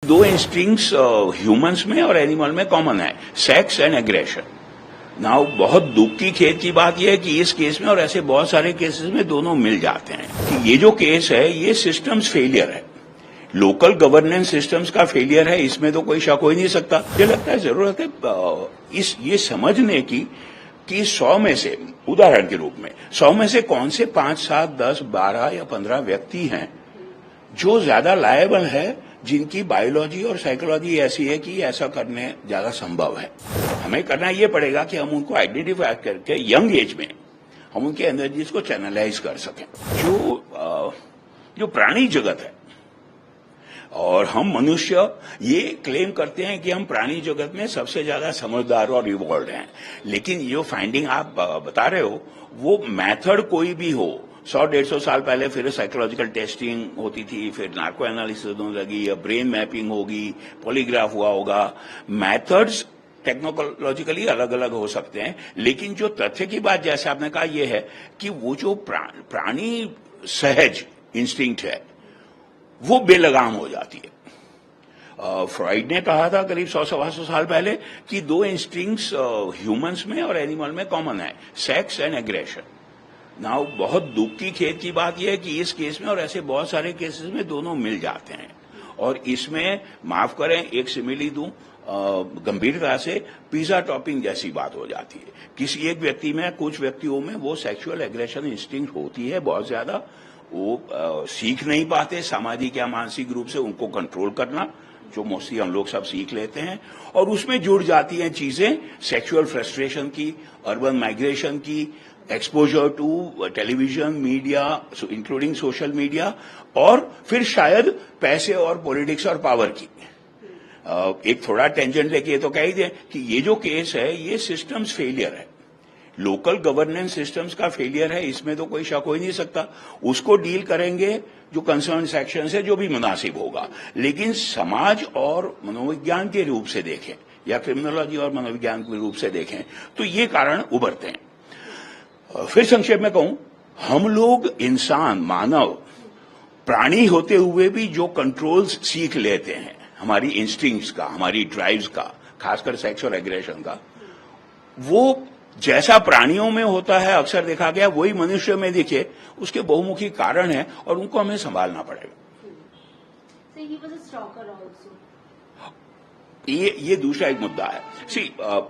दो instincts humans में और एनिमल में कॉमन है, सेक्स एंड एग्रेशन। नाउ बहुत दुख की खेद की बात यह है कि इस केस में और ऐसे बहुत सारे केसेस में दोनों मिल जाते हैं कि ये जो केस है ये सिस्टम्स फेलियर है, लोकल गवर्नेंस सिस्टम्स का फेलियर है, इसमें तो कोई शक हो ही नहीं सकता। मुझे लगता है जरूरत है ये समझने की कि 100 में से, उदाहरण के रूप में 100 में से कौन से 5, 7, 10, 12 या 15 व्यक्ति हैं जो ज्यादा लायबल है, जिनकी बायोलॉजी और साइकोलॉजी ऐसी है कि ऐसा करने ज्यादा संभव है। हमें करना ये पड़ेगा कि हम उनको आइडेंटिफाई करके यंग एज में हम उनकी एनर्जीज को चैनलाइज कर सकें। जो प्राणी जगत है और हम मनुष्य ये क्लेम करते हैं कि हम प्राणी जगत में सबसे ज्यादा समझदार और इवॉल्व हैं, लेकिन जो फाइंडिंग आप बता रहे हो वो मेथड कोई भी हो, 100-150 साल पहले फिर साइकोलॉजिकल टेस्टिंग होती थी, फिर नार्को एनालिसिस होने लगी, या ब्रेन मैपिंग होगी, पॉलीग्राफ हुआ होगा। मेथड्स टेक्नोलॉजिकली अलग अलग हो सकते हैं, लेकिन जो तथ्य की बात जैसे आपने कहा यह है कि वो जो प्राणी सहज इंस्टिंक्ट है वो बेलगाम हो जाती है। फ्रॉइड ने कहा था करीब 100-125 साल पहले कि दो इंस्टिंक्ट्स ह्यूमंस में और एनिमल में कॉमन है, सेक्स एंड एग्रेशन। नाउ बहुत दुख की खेद की बात यह है कि इस केस में और ऐसे बहुत सारे केसेस में दोनों मिल जाते हैं, और इसमें माफ करें एक सिमिली दूं, गंभीरता से पिज्जा टॉपिंग जैसी बात हो जाती है। किसी एक व्यक्ति में, कुछ व्यक्तियों में वो सेक्सुअल एग्रेशन इंस्टिंक्ट होती है बहुत ज्यादा, वो सीख नहीं पाते सामाजिक या मानसिक रूप से उनको कंट्रोल करना, जो मोस्टली हम लोग सब सीख लेते हैं, और उसमें जुड़ जाती हैं चीजें सेक्सुअल फ्रस्ट्रेशन की, अर्बन माइग्रेशन की, exposure to television media including social media, और फिर शायद पैसे और पॉलिटिक्स और पावर की। एक थोड़ा टेंजेंट लेके ये तो कह ही दें कि ये जो केस है ये सिस्टम्स फेलियर है, लोकल गवर्नेंस सिस्टम्स का फेलियर है, इसमें तो कोई शक हो ही नहीं सकता। उसको डील करेंगे जो कंसर्न सेक्शन है, जो भी मुनासिब होगा, लेकिन समाज और मनोविज्ञान के रूप से देखें या क्रिमिनोलॉजी और मनोविज्ञान के रूप से देखें तो ये कारण उभरते हैं। फिर संक्षेप में कहूं, हम लोग इंसान, मानव प्राणी होते हुए भी जो कंट्रोल्स सीख लेते हैं, हमारी इंस्टिंक्ट्स का, हमारी ड्राइव्स का, खासकर सेक्स और एग्रेशन का, वो जैसा प्राणियों में होता है अक्सर देखा गया वही मनुष्य में दिखे, उसके बहुमुखी कारण है और उनको हमें संभालना पड़ेगा। ये दूसरा एक मुद्दा है।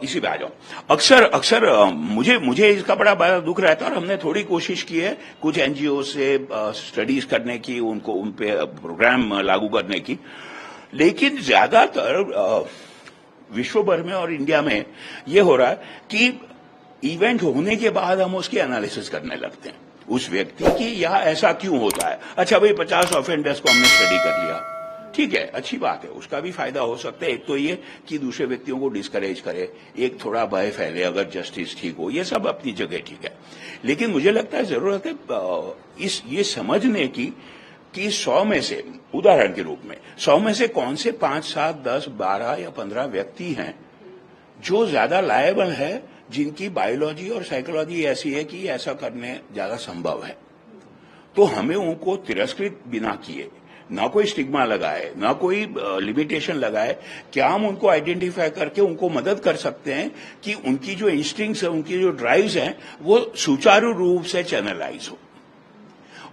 इसी पे आ जाऊं। अक्सर मुझे इसका बड़ा दुख रहता है, और हमने थोड़ी कोशिश की है कुछ एनजीओ से स्टडीज करने की, उनको उन पे प्रोग्राम लागू करने की, लेकिन ज्यादातर विश्व भर में और इंडिया में ये हो रहा है कि इवेंट होने के बाद हम उसकी एनालिसिस करने लगते हैं उस व्यक्ति की, या ऐसा क्यों होता है। अच्छा भाई 50 ऑफेंडर्स को हमने स्टडी कर लिया, ठीक है, अच्छी बात है, उसका भी फायदा हो सकता है। एक तो ये कि दूसरे व्यक्तियों को डिस्करेज करे, एक थोड़ा भय फैले अगर जस्टिस ठीक हो, ये सब अपनी जगह ठीक है, लेकिन मुझे लगता है जरूरत है ये समझने की कि 100 में से, उदाहरण के रूप में 100 में से कौन से 5, 7, 10, 12 या 15 व्यक्ति हैं जो ज्यादा लायबल है, जिनकी बायोलॉजी और साइकोलॉजी ऐसी है कि ऐसा करने ज्यादा संभव है। तो हमें उनको तिरस्कृत बिना किए, ना कोई स्टिग्मा लगाए, ना कोई लिमिटेशन लगाए, क्या हम उनको आइडेंटिफाई करके उनको मदद कर सकते हैं कि उनकी जो इंस्टिंक्ट्स है, उनकी जो ड्राइव्स हैं, वो सुचारू रूप से चैनलाइज हो।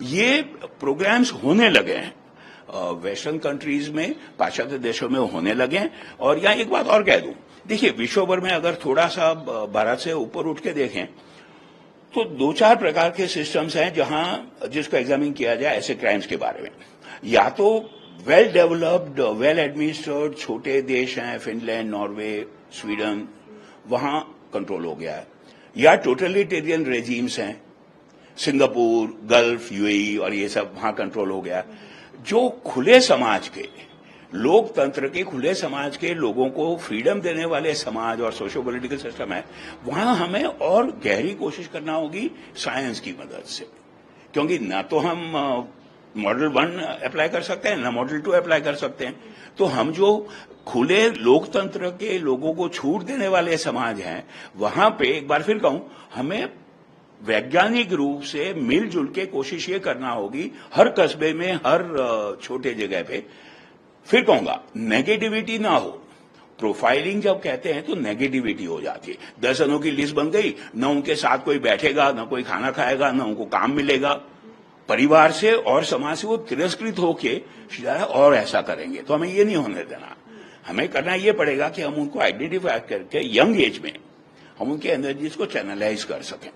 ये प्रोग्राम्स होने लगे हैं वेस्टर्न कंट्रीज में, पाश्चात्य देशों में होने लगे हैं। और यहाँ एक बात और कह दूं, देखिए विश्व भर में अगर थोड़ा सा भारत से ऊपर उठ के देखें तो 2-4 प्रकार के सिस्टम्स हैं जहां जिसको एग्जामिन किया जाए ऐसे क्राइम्स के बारे में। या तो वेल डेवलप्ड, वेल एडमिनिस्टर्ड छोटे देश हैं, फिनलैंड, नॉर्वे, स्वीडन, वहां कंट्रोल हो गया है, या टोटलिटेरियन रेजिम्स हैं, सिंगापुर, गल्फ, यूएई और ये सब, वहां कंट्रोल हो गया। जो खुले समाज के, लोकतंत्र के, खुले समाज के लोगों को फ्रीडम देने वाले समाज और सोशो पॉलिटिकल सिस्टम है, वहां हमें और गहरी कोशिश करना होगी साइंस की मदद से, क्योंकि ना तो हम मॉडल 1 अप्लाई कर सकते हैं, ना मॉडल 2 अप्लाई कर सकते हैं। तो हम जो खुले लोकतंत्र के लोगों को छूट देने वाले समाज हैं, वहां पे एक बार फिर कहूं, हमें वैज्ञानिक रूप से मिलजुल के कोशिश ये करना होगी हर कस्बे में, हर छोटे जगह पे, फिर कहूंगा नेगेटिविटी ना हो। प्रोफाइलिंग जब कहते हैं तो नेगेटिविटी हो जाती है। 10 जनों की लिस्ट बन गई, न उनके साथ कोई बैठेगा, न कोई खाना खाएगा, न उनको काम मिलेगा। परिवार से और समाज से वो तिरस्कृत होके और ऐसा करेंगे, तो हमें ये नहीं होने देना। हमें करना ये पड़ेगा कि हम उनको आइडेंटिफाई करके यंग एज में हम उनके एनर्जीज को चैनलाइज कर सकें।